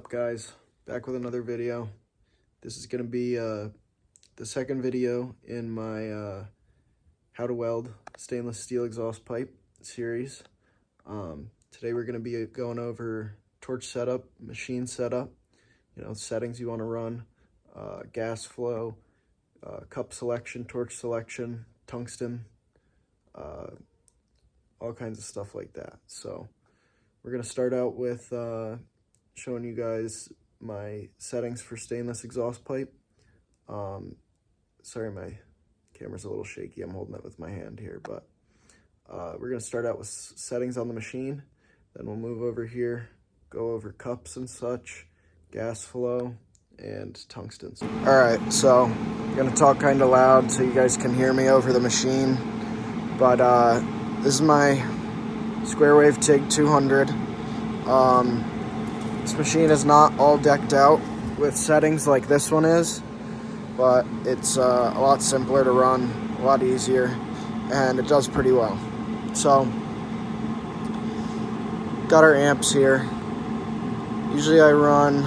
up, guys? Back with another video. This is going to be the second video in my how to weld stainless steel exhaust pipe series. Today we're going to be going over torch setup, machine setup, settings you want to run, gas flow, cup selection, torch selection, tungsten, all kinds of stuff like that. So we're going to start out with showing you guys my settings for stainless exhaust pipe. Sorry, my camera's a little shaky. I'm holding it with my hand here, but we're going to start out with settings on the machine. Then we'll move over here, go over cups and such, gas flow, and tungstens. All right, so I'm going to talk kind of loud so you guys can hear me over the machine. But this is my Square Wave TIG 200. This machine is not all decked out with settings like this one is, but it's a lot simpler to run, a lot easier, and it does pretty well. So, got our amps here. Usually I run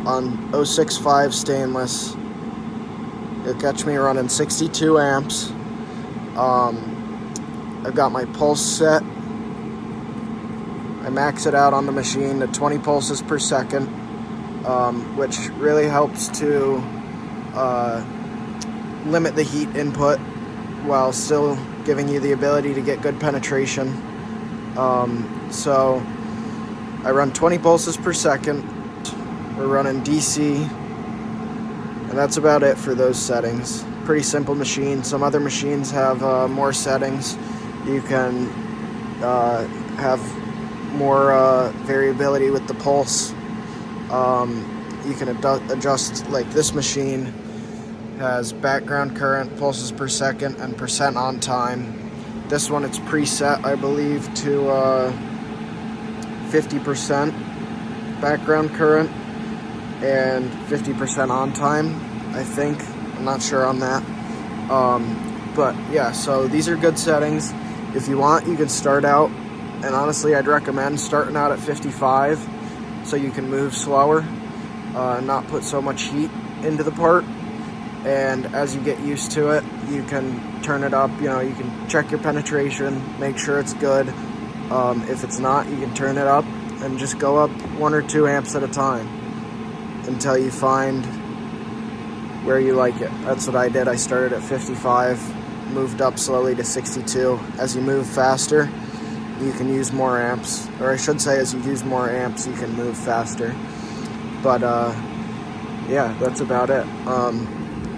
on 065 stainless. You'll catch me running 62 amps. I've got my pulse set. I max it out on the machine to 20 pulses per second, which really helps to limit the heat input while still giving you the ability to get good penetration. So I run 20 pulses per second. We're running DC, and that's about it for those settings. Pretty simple machine. Some other machines have more settings. You can have more variability with the pulse. You can adjust, like this machine has background current, pulses per second, and percent on time. This one, it's preset, I believe, to 50% background current and 50% on time, I think. I'm not sure on that. But yeah, so these are good settings. If you want, you can start out, and honestly, I'd recommend starting out at 55 so you can move slower, not put so much heat into the part. And as you get used to it, you can turn it up. You can check your penetration, make sure it's good. If it's not, you can turn it up and just go up 1 or 2 amps at a time until you find where you like it. That's what I did. I started at 55, moved up slowly to 62. As you move faster, you can use more amps, or I should say, as you use more amps, you can move faster. But yeah, that's about it.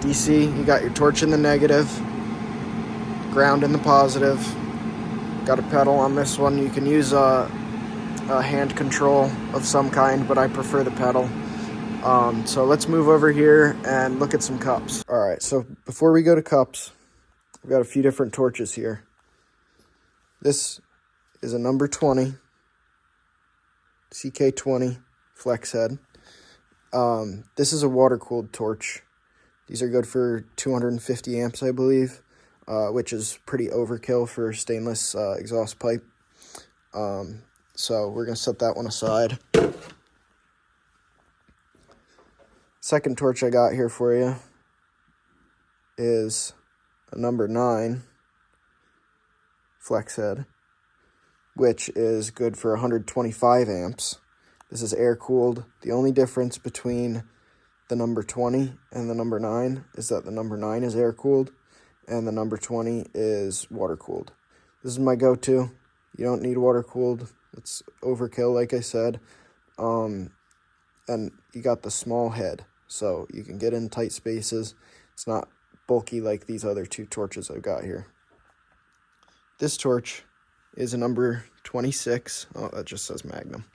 DC, you got your torch in the negative, ground in the positive. Got a pedal on this one. You can use a hand control of some kind, but I prefer the pedal. So let's move over here and look at some cups. All right, so before we go to cups, we've got a few different torches here. This is a number 20, CK20 flex head. This is a water-cooled torch. These are good for 250 amps, I believe, which is pretty overkill for stainless exhaust pipe. So we're going to set that one aside. Second torch I got here for you is a number 9 flex head, which is good for 125 amps. This is air-cooled. The only difference between the number 20 and the number 9 is that the number 9 is air-cooled and the number 20 is water-cooled. This is my go-to. You don't need water-cooled. It's overkill, like I said. And you got the small head, so you can get in tight spaces. It's not bulky like these other 2 torches I've got here. This torch is a number 26. Oh, that just says Magnum.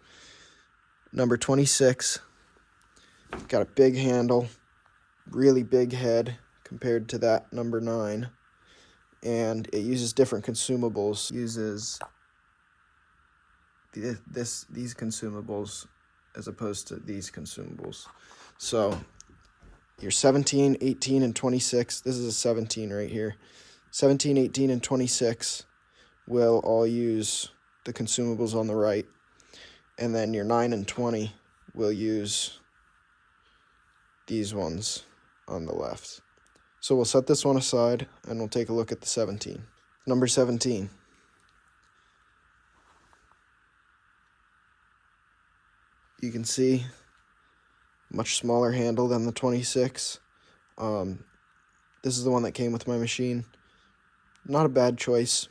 Number 26. Got a big handle, really big head compared to that number 9. And it uses different consumables. It uses these consumables as opposed to these consumables. So your 17, 18, and 26, this is a 17 right here. 17, 18, and 26 will all use the consumables on the right. And then your 9 and 20 we'll use these ones on the left. So we'll set this one aside and we'll take a look at the 17. Number 17. You can see much smaller handle than the 26. This is the one that came with my machine. Not a bad choice.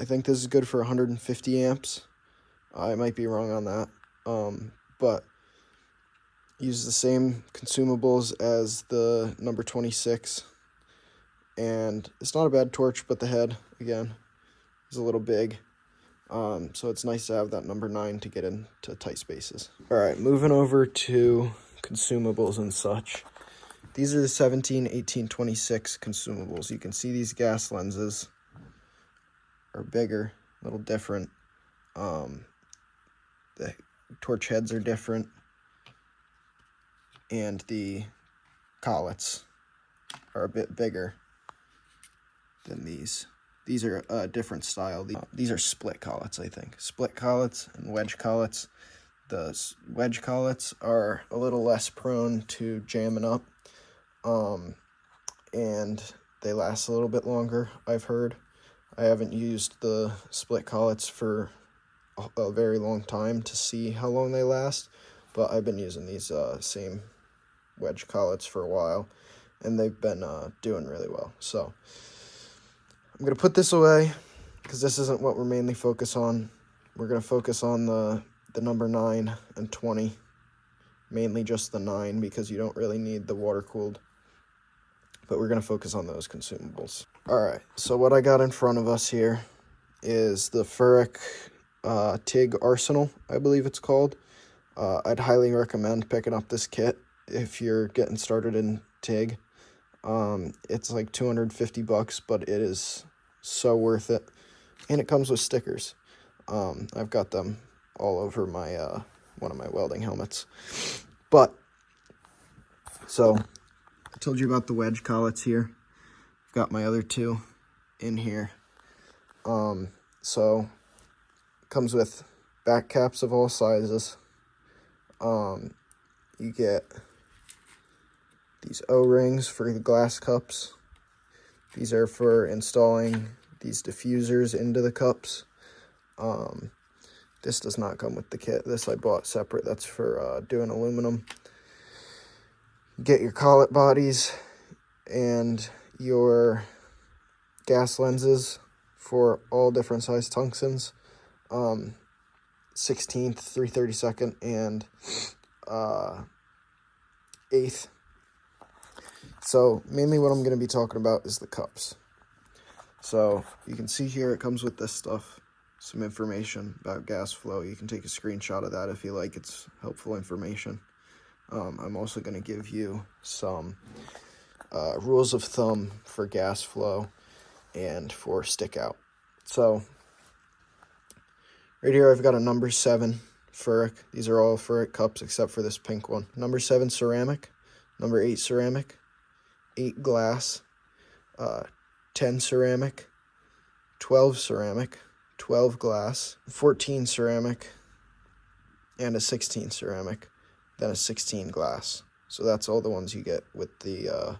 I think this is good for 150 amps. I might be wrong on that. But use the same consumables as the number 26. And it's not a bad torch, but the head, again, is a little big. So it's nice to have that number 9 to get into tight spaces. All right, moving over to consumables and such. These are the 17, 18, 26 consumables. You can see these gas lenses are bigger, a little different. The torch heads are different. And the collets are a bit bigger than these. These are a different style. These are split collets, I think. Split collets and wedge collets. The wedge collets are a little less prone to jamming up. And they last a little bit longer, I've heard. I haven't used the split collets for a very long time to see how long they last, but I've been using these same wedge collets for a while, and they've been doing really well. So I'm going to put this away because this isn't what we're mainly focused on. We're going to focus on the number 9 and 20, mainly just the 9 because you don't really need the water-cooled. But we're going to focus on those consumables. All right, so what I got in front of us here is the Ferric TIG Arsenal, I believe it's called. I'd highly recommend picking up this kit if you're getting started in TIG. It's like $250, but it is so worth it. And it comes with stickers. I've got them all over my one of my welding helmets. But, so I told you about the wedge collets here. I've got my other 2 in here. So it comes with back caps of all sizes. You get these O-rings for the glass cups. These are for installing these diffusers into the cups. This does not come with the kit. This I bought separate. That's for doing aluminum. Get your collet bodies and your gas lenses for all different size tungstens. 16th, 3/32, and 1/8. So mainly what I'm going to be talking about is the cups. So you can see here it comes with this stuff, some information about gas flow. You can take a screenshot of that if you like. It's helpful information. I'm also going to give you some rules of thumb for gas flow and for stick out. So right here I've got a number 7 Ferric. These are all Ferric cups except for this pink one. Number 7 ceramic, number 8 ceramic, 8 glass, 10 ceramic, 12 ceramic, 12 glass, 14 ceramic, and a 16 ceramic, then a 16 glass. So that's all the ones you get with the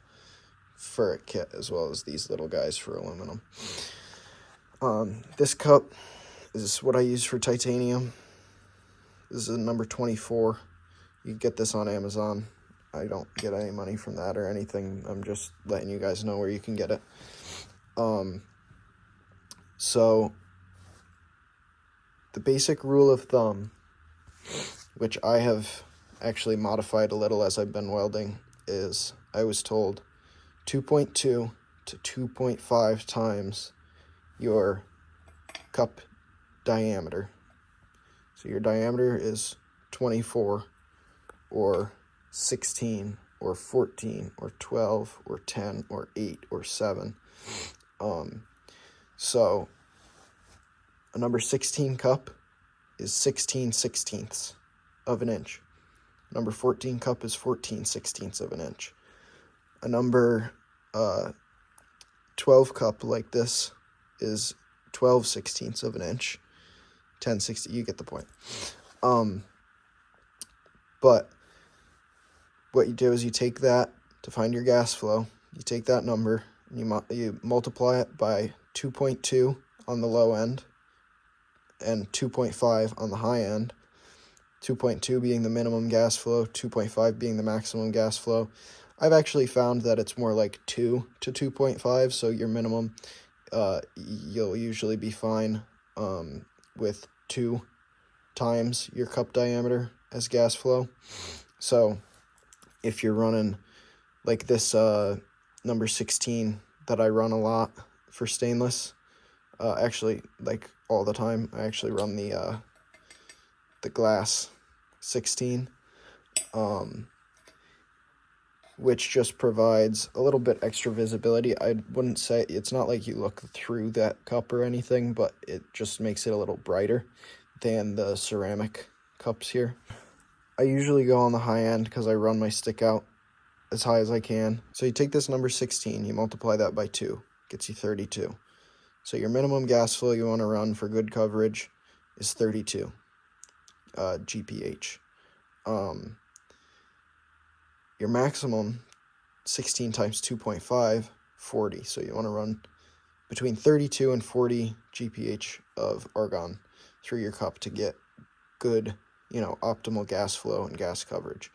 Ferric kit, as well as these little guys for aluminum. This cup is what I use for titanium. This is a number 24. You can get this on Amazon. I don't get any money from that or anything. I'm just letting you guys know where you can get it. So the basic rule of thumb, which I have actually modified a little as I've been welding, is I was told 2.2 to 2.5 times your cup diameter. So your diameter is 24 or 16 or 14 or 12 or 10 or 8 or 7. So a number 16 cup is 16/16 of an inch. Number 14 cup is 14/16 of an inch. A number 12 cup like this is 12/16 of an inch. 10/60, you get the point. But what you do is you take that to find your gas flow. You take that number and you multiply it by 2.2 on the low end and 2.5 on the high end. 2.2 being the minimum gas flow, 2.5 being the maximum gas flow. I've actually found that it's more like 2 to 2.5, so your minimum, you'll usually be fine with 2 times your cup diameter as gas flow. So if you're running like this number 16 that I run a lot for stainless, actually like all the time, I actually run the glass 16, which just provides a little bit extra visibility. I wouldn't say, it's not like you look through that cup or anything, but it just makes it a little brighter than the ceramic cups here. I usually go on the high end because I run my stick out as high as I can. So you take this number 16, you multiply that by 2, gets you 32. So your minimum gas flow you want to run for good coverage is 32 GPH. Your maximum, 16 times 2.5, 40. So you want to run between 32 and 40 GPH of argon through your cup to get good, optimal gas flow and gas coverage.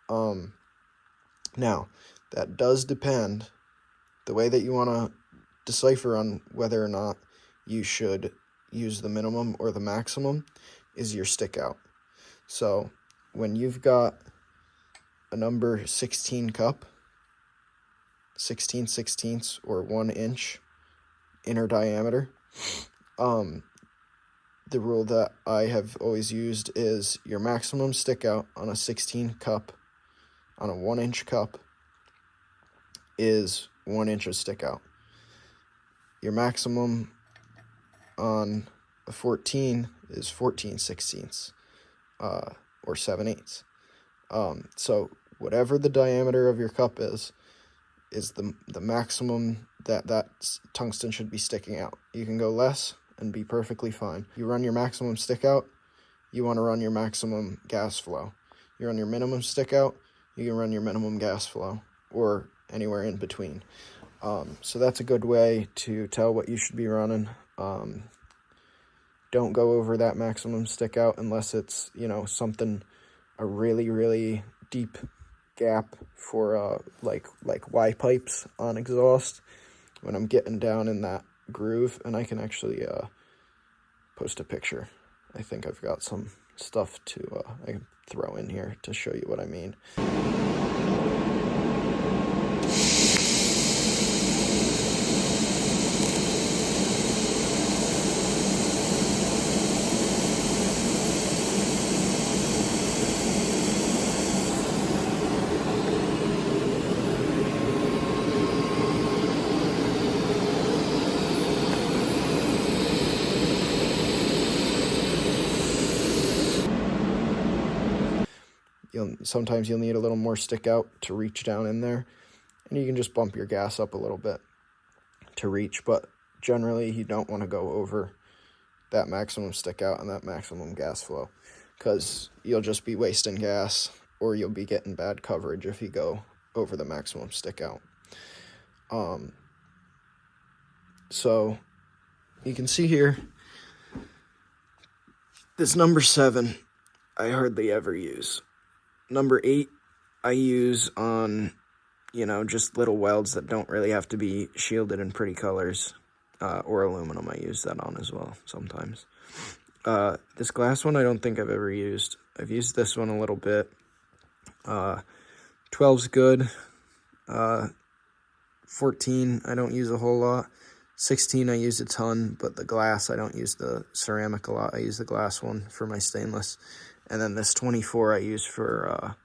Now, that does depend, the way that you want to decipher on whether or not you should use the minimum or the maximum is your stick out. So when you've got a number 16 cup, 16/16 or 1 inch inner diameter, the rule that I have always used is your maximum stick out on a 16 cup, on a 1 inch cup, is 1 inch of stick out. Your maximum on a 14 is 14/16 or 7/8. So whatever the diameter of your cup is the maximum that tungsten should be sticking out. You can go less and be perfectly fine. You run your maximum stick out, you want to run your maximum gas flow. You run your minimum stick out, you can run your minimum gas flow, or anywhere in between. So that's a good way to tell what you should be running. Don't go over that maximum stick out unless it's, something, a really, really deep gap for like Y pipes on exhaust. When I'm getting down in that groove, and I can actually post a picture. I think I've got some stuff to I can throw in here to show you what I mean. Sometimes you'll need a little more stick out to reach down in there, and you can just bump your gas up a little bit to reach, but generally you don't want to go over that maximum stick out and that maximum gas flow, because you'll just be wasting gas, or you'll be getting bad coverage if you go over the maximum stick out. So you can see here, this number 7 I hardly ever use. Number 8, I use on, just little welds that don't really have to be shielded in pretty colors, or aluminum. I use that on as well sometimes. This glass one I don't think I've ever used. I've used this one a little bit. 12's good. 14 I don't use a whole lot. 16 I use a ton, but the glass, I don't use the ceramic a lot. I use the glass one for my stainless. And then this 24 I use for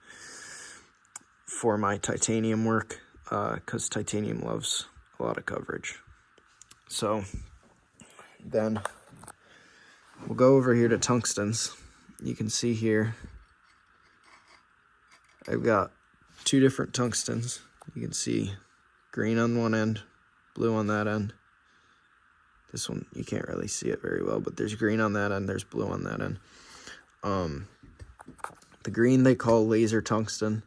my titanium work, because titanium loves a lot of coverage. So then we'll go over here to tungstens. You can see here I've got 2 different tungstens. You can see green on one end, blue on that end. This one, you can't really see it very well, but there's green on that end, there's blue on that end. The green they call laser tungsten.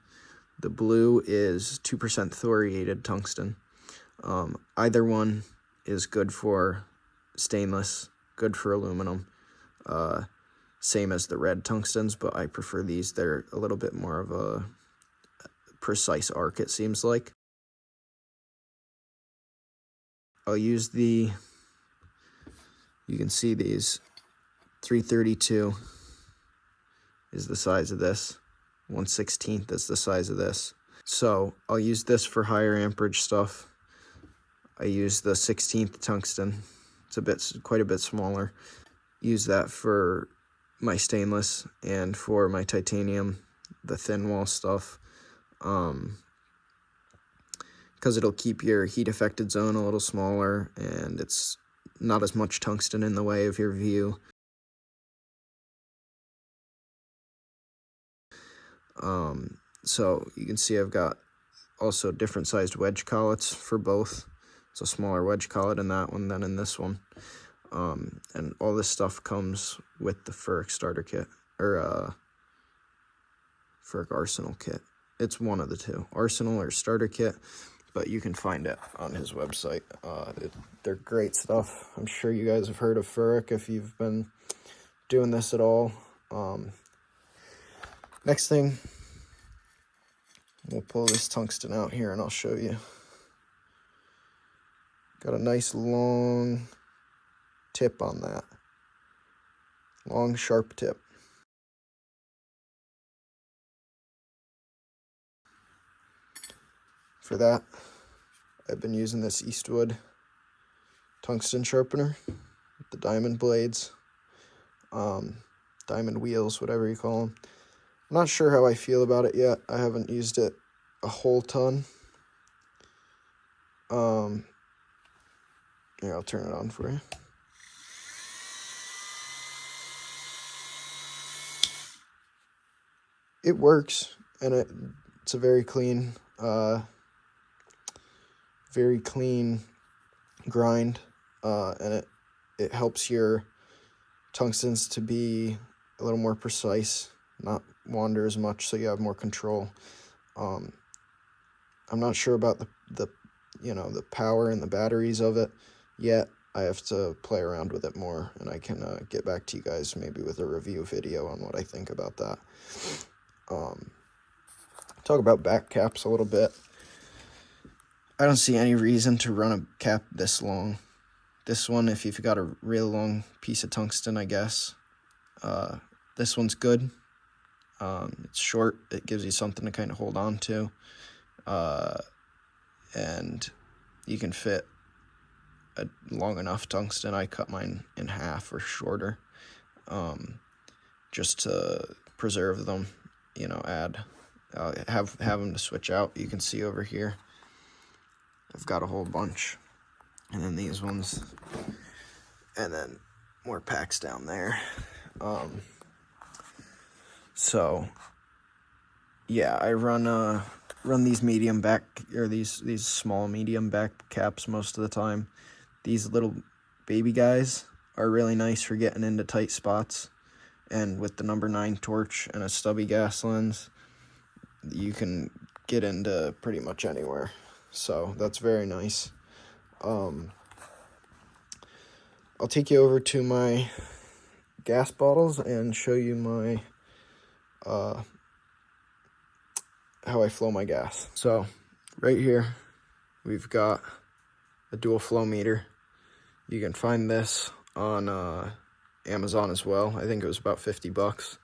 The blue is 2% thoriated tungsten. Either one is good for stainless, good for aluminum. Same as the red tungstens, but I prefer these. They're a little bit more of a precise arc, it seems like. I'll use you can see these, 332 is the size of this, 1/16 is the size of this. So I'll use this for higher amperage stuff. I use the 16th tungsten. It's quite a bit smaller. Use that for my stainless and for my titanium, the thin wall stuff. Because it'll keep your heat affected zone a little smaller, and it's not as much tungsten in the way of your view. So you can see I've got also different sized wedge collets for both. It's a smaller wedge collet in that one than in this one. And all this stuff comes with the Furic starter kit, or Furic Arsenal kit. It's one of the two, Arsenal or starter kit, but you can find it on his website. They're great stuff. I'm sure you guys have heard of Furic if you've been doing this at all. Next thing, we'll pull this tungsten out here and I'll show you. Got a nice long tip on that. Long, sharp tip. For that, I've been using this Eastwood tungsten sharpener with the diamond blades, diamond wheels, whatever you call them. I'm not sure how I feel about it yet. I haven't used it a whole ton. Here, I'll turn it on for you. It works, and it's a very clean grind, and it helps your tungstens to be a little more precise, not wander as much, so you have more control. I'm not sure about the power and the batteries of it yet. I have to play around with it more, and I can get back to you guys maybe with a review video on what I think about that. Talk about back caps a little bit. I don't see any reason to run a cap this long. This one, if you've got a real long piece of tungsten, I guess. This one's good. It's short. It gives you something to kind of hold on to. And you can fit a long enough tungsten. I cut mine in half or shorter, just to preserve them. Have them to switch out. You can see over here, I've got a whole bunch, and then these ones, and then more packs down there. So yeah, I run these medium back, or these small medium back caps most of the time. These little baby guys are really nice for getting into tight spots, and with the number 9 torch and a stubby gas lens, you can get into pretty much anywhere. So that's very nice. I'll take you over to my gas bottles and show you my how I flow my gas. So right here we've got a dual flow meter. You can find this on Amazon as well. I think it was about $50,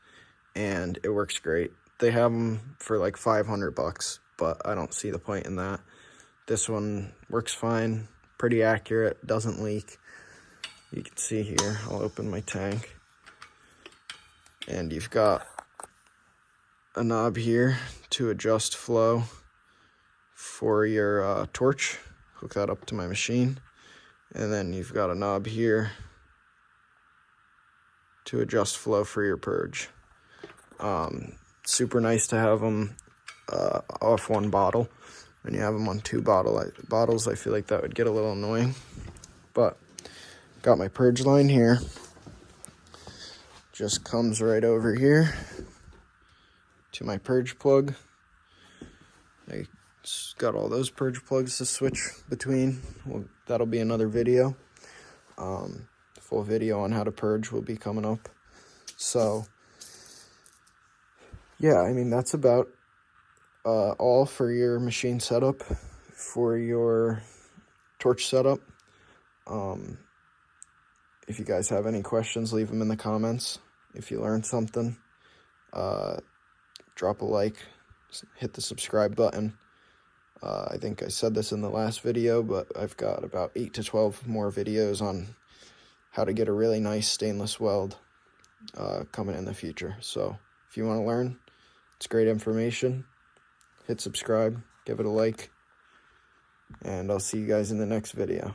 and it works great. They have them for like $500, but I don't see the point in that. This one works fine, pretty accurate, doesn't leak. You can see here, I'll open my tank, and you've got a knob here to adjust flow for your torch. Hook that up to my machine, and then you've got a knob here to adjust flow for your purge. Super nice to have them off one bottle. When you have them on 2 bottles, I feel like that would get a little annoying. But got my purge line here. Just comes right over here to my purge plug. I got all those purge plugs to switch between. Well, that'll be another video. Full video on how to purge will be coming up. So yeah, I mean, that's about all for your machine setup, for your torch setup. If you guys have any questions, leave them in the comments. If you learned something, drop a like, hit the subscribe button. I think I said this in the last video, but I've got about 8 to 12 more videos on how to get a really nice stainless weld coming in the future. So if you want to learn, it's great information. Hit subscribe, give it a like, and I'll see you guys in the next video.